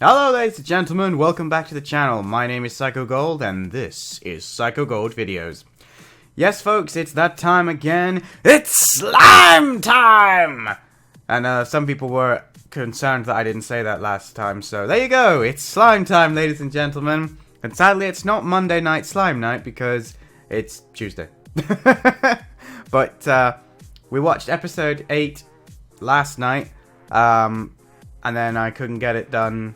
Hello ladies and gentlemen, welcome back to the channel. My name is Psycho Gold and this is Psycho Gold Videos. Yes folks, it's that time again. It's slime time! And some people were concerned that I didn't say that last time, so there you go. It's slime time, ladies and gentlemen. And sadly it's not Monday night slime night because it's Tuesday. But we watched episode 8 last night, and then I couldn't get it done.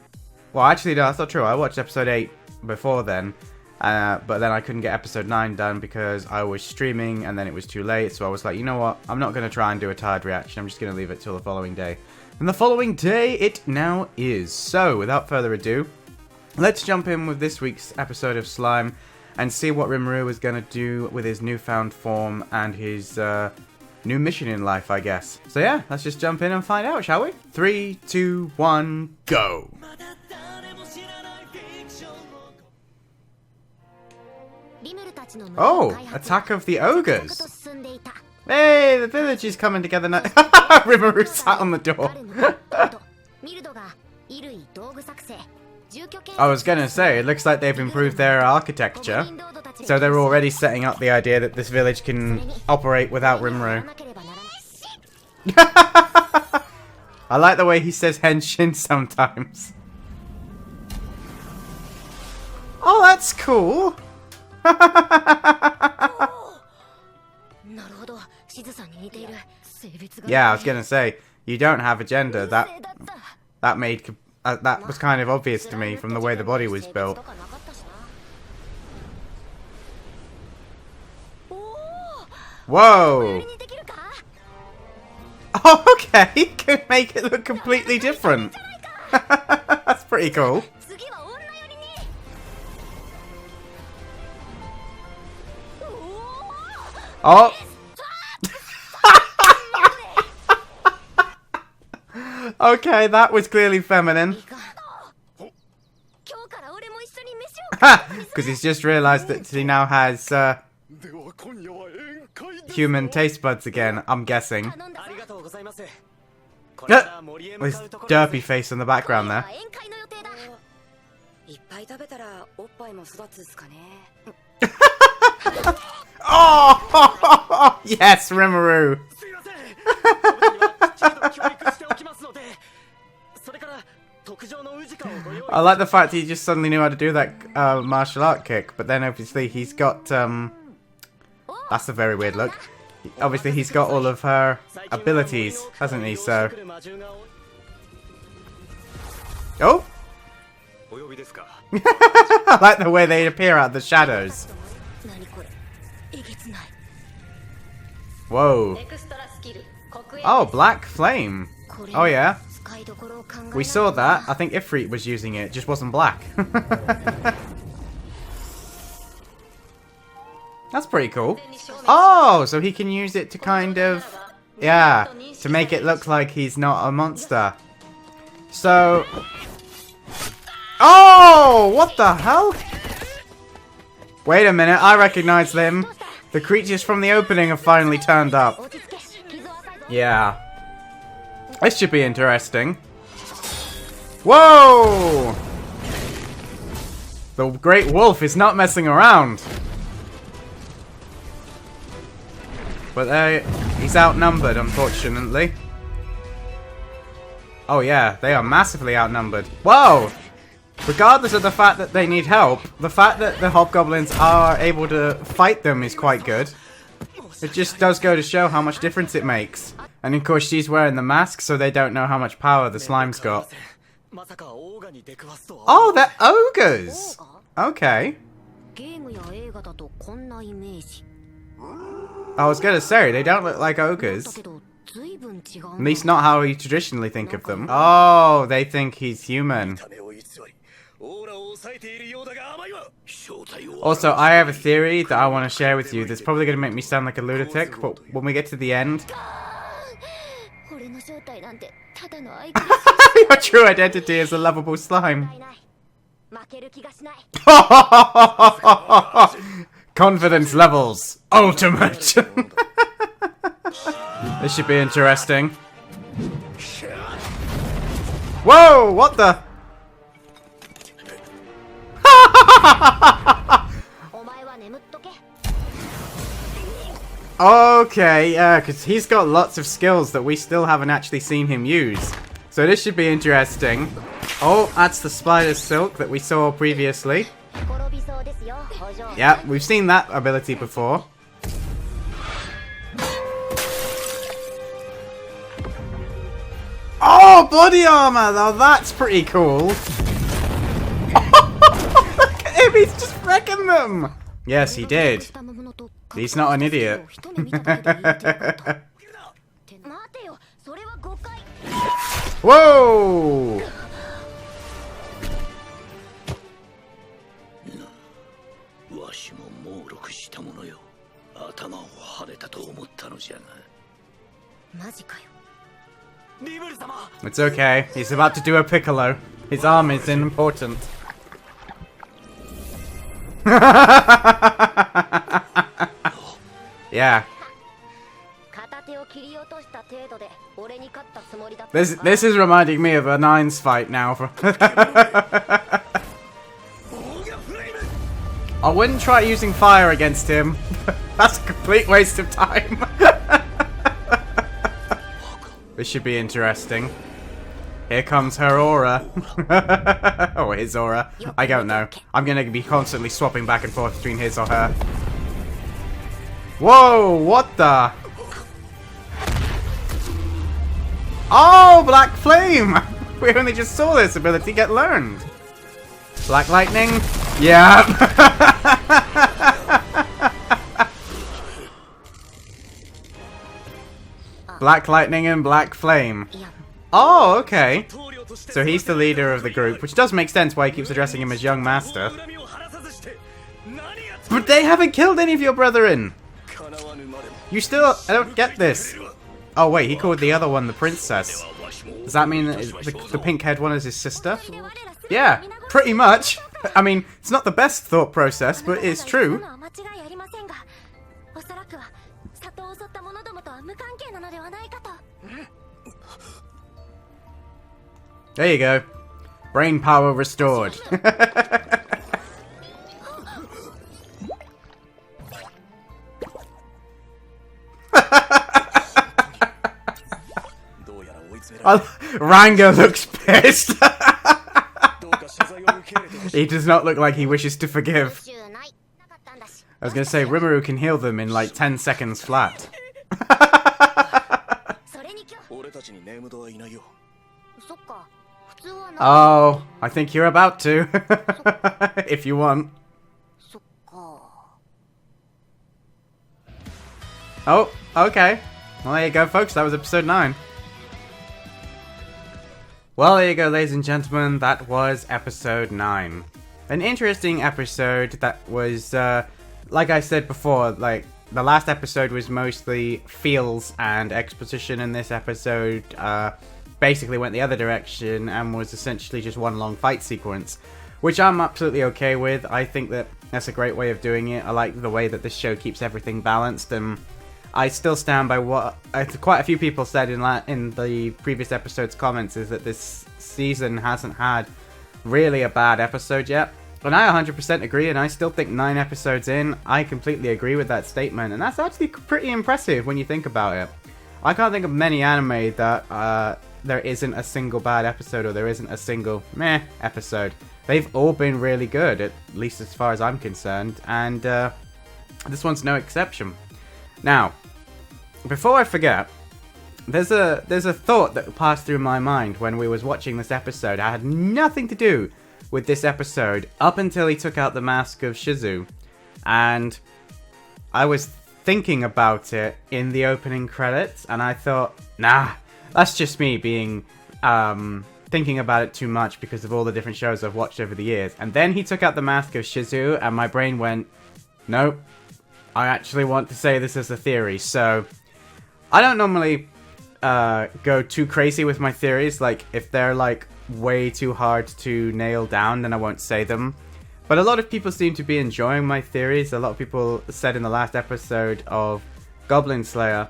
Well, actually, no, that's not true. I watched episode 8 before then, but then I couldn't get episode 9 done because I was streaming and then it was too late. So I was like, you know what? I'm not going to try and do a tired reaction. I'm just going to leave it till the following day. And the following day it now is. So, without further ado, let's jump in with this week's episode of Slime and see what Rimuru is going to do with his newfound form and his new mission in life, I guess. So yeah, let's just jump in and find out, shall we? 3, 2, 1, go! Oh, attack of the ogres! Hey, the village is coming together now. Rimuru sat on the door. I was gonna say, it looks like they've improved their architecture. So they're already setting up the idea that this village can operate without Rimuru. I like the way he says henshin sometimes. Oh, that's cool! Yeah, I was gonna say, you don't have a gender. That made that was kind of obvious to me from the way the body was built. Whoa! Oh, okay, could make it look completely different. That's pretty cool. Oh! Okay, that was clearly feminine. Because he's just realised that he now has human taste buds again, I'm guessing. His derpy face in the background there. Oh! Yes, Rimuru! I like the fact he just suddenly knew how to do that martial art kick, but then obviously he's got, that's a very weird look. Obviously he's got all of her abilities, hasn't he, so... Oh! I like the way they appear out of the shadows. Whoa. Oh, Black Flame. Oh yeah. We saw that. I think Ifrit was using it. It just wasn't black. That's pretty cool. Oh, so he can use it to kind of... Yeah, to make it look like he's not a monster. So... Oh, what the hell? Wait a minute, I recognize them. The creatures from the opening have finally turned up. Yeah. This should be interesting. Whoa! The Great Wolf is not messing around. But he's outnumbered, unfortunately. Oh yeah, they are massively outnumbered. Whoa! Regardless of the fact that they need help, the fact that the hobgoblins are able to fight them is quite good. It just does go to show how much difference it makes. And of course she's wearing the mask, so they don't know how much power the slime's got. Oh, they're ogres! Okay. I was gonna say, they don't look like ogres. At least not how we traditionally think of them. Oh, they think he's human. Also, I have a theory that I want to share with you that's probably going to make me sound like a lunatic, but when we get to the end... Your true identity is a lovable slime. Confidence levels ultimate. This should be interesting. Whoa, what the... Okay, yeah, because he's got lots of skills that we still haven't actually seen him use. So this should be interesting. Oh, that's the spider silk that we saw previously. Yeah, we've seen that ability before. Oh, body armor! Now that's pretty cool. Look at him, he's just wrecking them! Yes, he did. He's not an idiot. Whoa! It's okay. He's about to do a piccolo. His arm is important. Yeah. This is reminding me of a Nines fight now. I wouldn't try using fire against him. That's a complete waste of time. This should be interesting. Here comes her aura. Or his aura. I don't know. I'm gonna be constantly swapping back and forth between his or her. Whoa, what the? Oh, Black Flame! We only just saw this ability get learned. Black Lightning? Yeah. Black Lightning and Black Flame. Oh, okay. So he's the leader of the group, which does make sense why he keeps addressing him as Young Master. But they haven't killed any of your brethren! You still... I don't get this. Oh wait, he called the other one the princess. Does that mean that the pink-haired one is his sister? Yeah, pretty much. I mean, it's not the best thought process, but it's true. There you go. Brain power restored. Ranga looks pissed. He does not look like he wishes to forgive. I was going to say, Rimuru can heal them in like 10 seconds flat. Oh, I think you're about to. If you want. Oh, okay. Well, there you go, folks. That was episode 9. Well, there you go, ladies and gentlemen. That was episode 9. An interesting episode that was, like I said before, like, the last episode was mostly feels and exposition, and this episode, basically went the other direction and was essentially just one long fight sequence, which I'm absolutely okay with. I think that that's a great way of doing it. I like the way that this show keeps everything balanced, and I still stand by what quite a few people said in the previous episode's comments, is that this season hasn't had really a bad episode yet. And I 100% agree, and I still think 9 episodes in, I completely agree with that statement, and that's actually pretty impressive when you think about it. I can't think of many anime that there isn't a single bad episode, or there isn't a single meh episode. They've all been really good, at least as far as I'm concerned, and this one's no exception. Now, before I forget, there's a thought that passed through my mind when we was watching this episode. I had nothing to do with this episode up until he took out the mask of Shizu, and I was thinking about it in the opening credits, and I thought, nah, that's just me being thinking about it too much because of all the different shows I've watched over the years. And then he took out the mask of Shizu, and my brain went, nope, I actually want to say this as a theory. So I don't normally go too crazy with my theories. Like, if they're like way too hard to nail down, then I won't say them. But a lot of people seem to be enjoying my theories. A lot of people said in the last episode of Goblin Slayer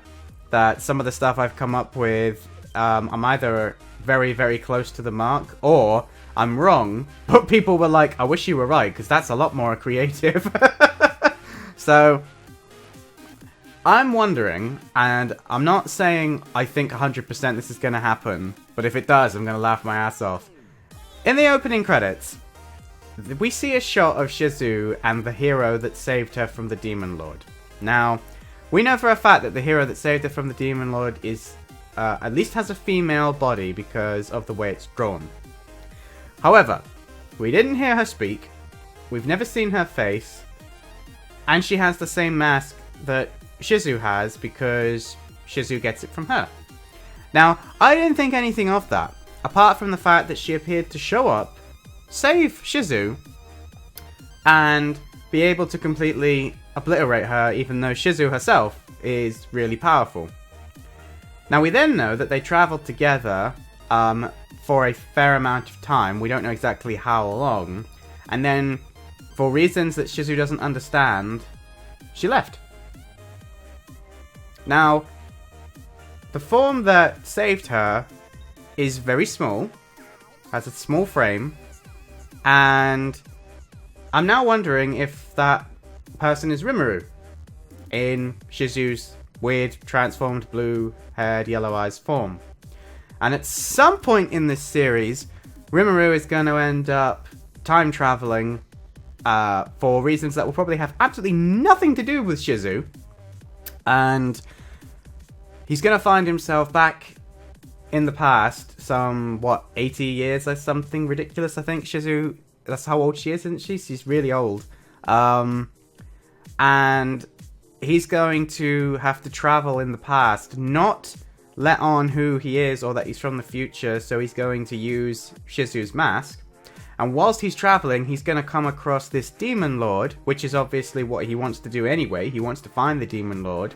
that some of the stuff I've come up with, I'm either very, very close to the mark, or I'm wrong, but people were like, I wish you were right, because that's a lot more creative. So, I'm wondering, and I'm not saying I think 100% this is going to happen, but if it does, I'm going to laugh my ass off. In the opening credits, we see a shot of Shizu and the hero that saved her from the Demon Lord. Now, we know for a fact that the hero that saved her from the Demon Lord is, at least has a female body because of the way it's drawn. However, we didn't hear her speak, we've never seen her face, and she has the same mask that Shizu has because Shizu gets it from her. Now, I didn't think anything of that, apart from the fact that she appeared to show up, save Shizu, and be able to completely obliterate her, even though Shizu herself is really powerful. Now, we then know that they traveled together for a fair amount of time. We don't know exactly how long. And then, for reasons that Shizu doesn't understand, she left. Now, the form that saved her is very small, has a small frame, and I'm now wondering if that person is Rimuru in Shizu's weird transformed blue-haired, yellow-eyes form. And at some point in this series, Rimuru is going to end up time traveling for reasons that will probably have absolutely nothing to do with Shizu. And he's going to find himself back in the past, some, 80 years or something ridiculous, I think. Shizu, that's how old she is, isn't she? She's really old. And he's going to have to travel in the past, not let on who he is or that he's from the future, so he's going to use Shizu's mask. And whilst he's traveling, he's going to come across this Demon Lord, which is obviously what he wants to do anyway. He wants to find the Demon Lord.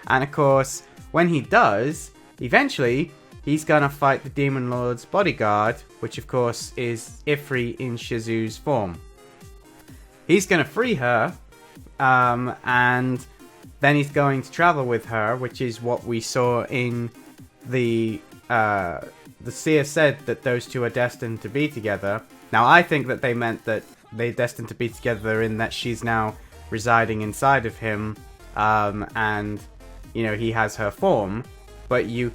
And of course, when he does, eventually, he's going to fight the Demon Lord's bodyguard, which of course is Ifri in Shizu's form. He's going to free her, and then he's going to travel with her, which is what we saw in the seer said that those two are destined to be together. Now, I think that they meant that they're destined to be together in that she's now residing inside of him, and, you know, he has her form. But you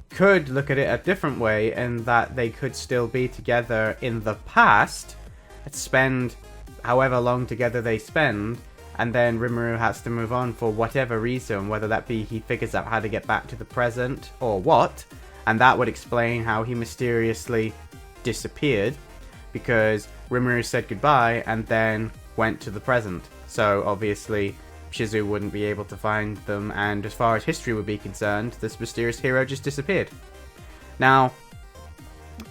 could look at it a different way in that they could still be together in the past, spend however long together they spend, and then Rimuru has to move on for whatever reason, whether that be he figures out how to get back to the present or what, and that would explain how he mysteriously disappeared, because Rimuru said goodbye and then went to the present. So obviously Shizu wouldn't be able to find them, and as far as history would be concerned, this mysterious hero just disappeared. Now,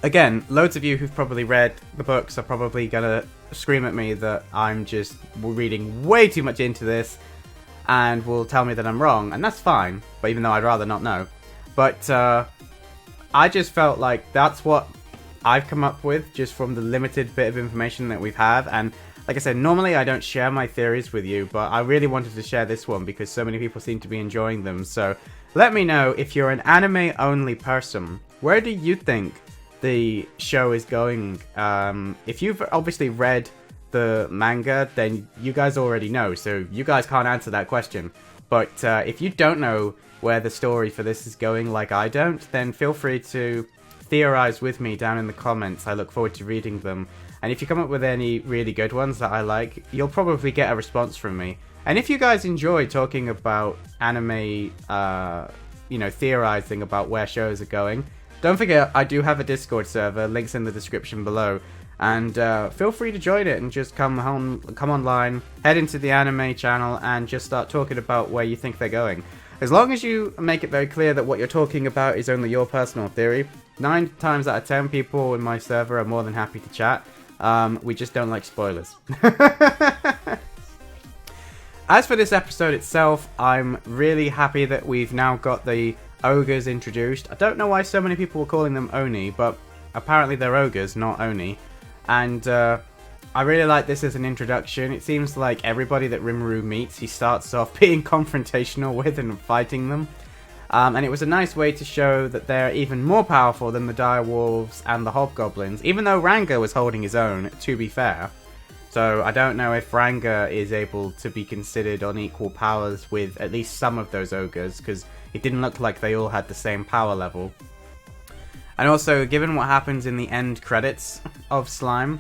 again, loads of you who've probably read the books are probably gonna scream at me that I'm just reading way too much into this, and will tell me that I'm wrong, and that's fine, but even though I'd rather not know. But I just felt like that's what I've come up with just from the limited bit of information that we've had, and like I said, normally I don't share my theories with you, but I really wanted to share this one because so many people seem to be enjoying them. So let me know if you're an anime-only person, where do you think the show is going? If you've obviously read the manga, then you guys already know, so you guys can't answer that question. But if you don't know where the story for this is going like I don't, then feel free to theorize with me down in the comments. I look forward to reading them. And if you come up with any really good ones that I like, you'll probably get a response from me. And if you guys enjoy talking about anime, theorizing about where shows are going, don't forget I do have a Discord server, links in the description below. And feel free to join it and just come online, head into the anime channel, and just start talking about where you think they're going. As long as you make it very clear that what you're talking about is only your personal theory, 9 times out of 10 people in my server are more than happy to chat. We just don't like spoilers. As for this episode itself, I'm really happy that we've now got the ogres introduced. I don't know why so many people were calling them Oni, but apparently they're ogres, not Oni. And I really like this as an introduction. It seems like everybody that Rimuru meets, he starts off being confrontational with and fighting them. And it was a nice way to show that they're even more powerful than the direwolves and the hobgoblins, even though Ranga was holding his own, to be fair. So I don't know if Ranga is able to be considered on equal powers with at least some of those ogres, because it didn't look like they all had the same power level. And also, given what happens in the end credits of Slime,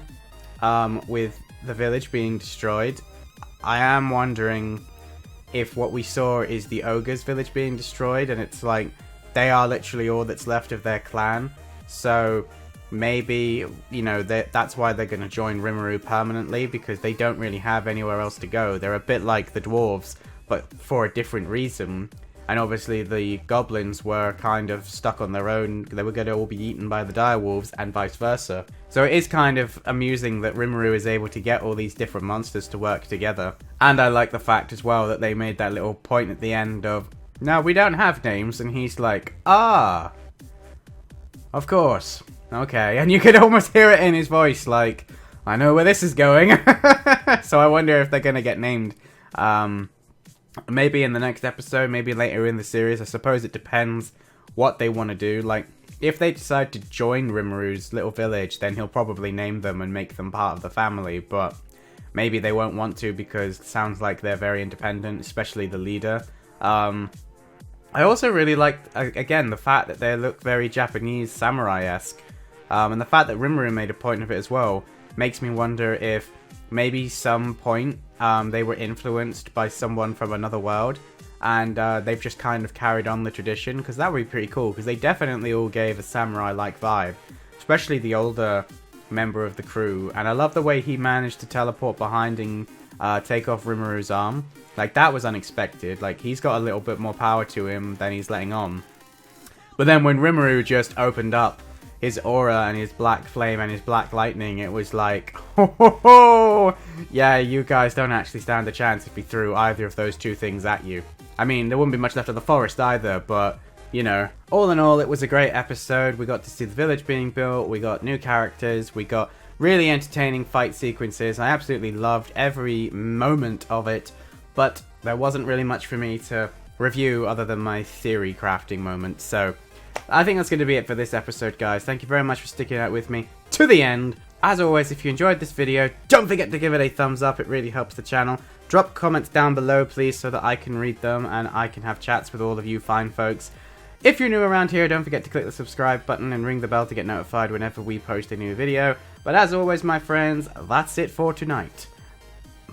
with the village being destroyed, I am wondering if what we saw is the ogres' village being destroyed, and it's like they are literally all that's left of their clan. So maybe, you know, that's why they're going to join Rimuru permanently, because they don't really have anywhere else to go. They're a bit like the dwarves, but for a different reason. And obviously the goblins were kind of stuck on their own. They were going to all be eaten by the direwolves and vice versa. So it is kind of amusing that Rimuru is able to get all these different monsters to work together. And I like the fact as well that they made that little point at the end of, no, we don't have names. And he's like, ah, of course. Okay. And you could almost hear it in his voice, like, I know where this is going. So I wonder if they're going to get named. Maybe in the next episode, maybe later in the series. I suppose it depends what they want to do. Like, if they decide to join Rimuru's little village, then he'll probably name them and make them part of the family. But maybe they won't want to, because it sounds like they're very independent, especially the leader. I also really like, again, the fact that they look very Japanese samurai-esque. And the fact that Rimuru made a point of it as well makes me wonder if maybe some point they were influenced by someone from another world, and they've just kind of carried on the tradition, because that would be pretty cool, because they definitely all gave a samurai-like vibe, especially the older member of the crew. And I love the way he managed to teleport behind and take off Rimuru's arm. Like, that was unexpected. Like, he's got a little bit more power to him than he's letting on. But then when Rimuru just opened up his aura and his black flame and his black lightning, it was like, ho ho ho! Yeah, you guys don't actually stand a chance if he threw either of those two things at you. I mean, there wouldn't be much left of the forest either, but, you know, all in all, it was a great episode. We got to see the village being built, we got new characters, we got really entertaining fight sequences. I absolutely loved every moment of it, but there wasn't really much for me to review other than my theory crafting moment, so I think that's going to be it for this episode, guys. Thank you very much for sticking out with me to the end. As always, if you enjoyed this video, don't forget to give it a thumbs up. It really helps the channel. Drop comments down below, please, so that I can read them and I can have chats with all of you fine folks. If you're new around here, don't forget to click the subscribe button and ring the bell to get notified whenever we post a new video. But as always, my friends, that's it for tonight.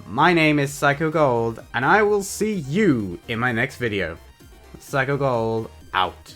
My name is Psycho Gold, and I will see you in my next video. Psycho Gold, out.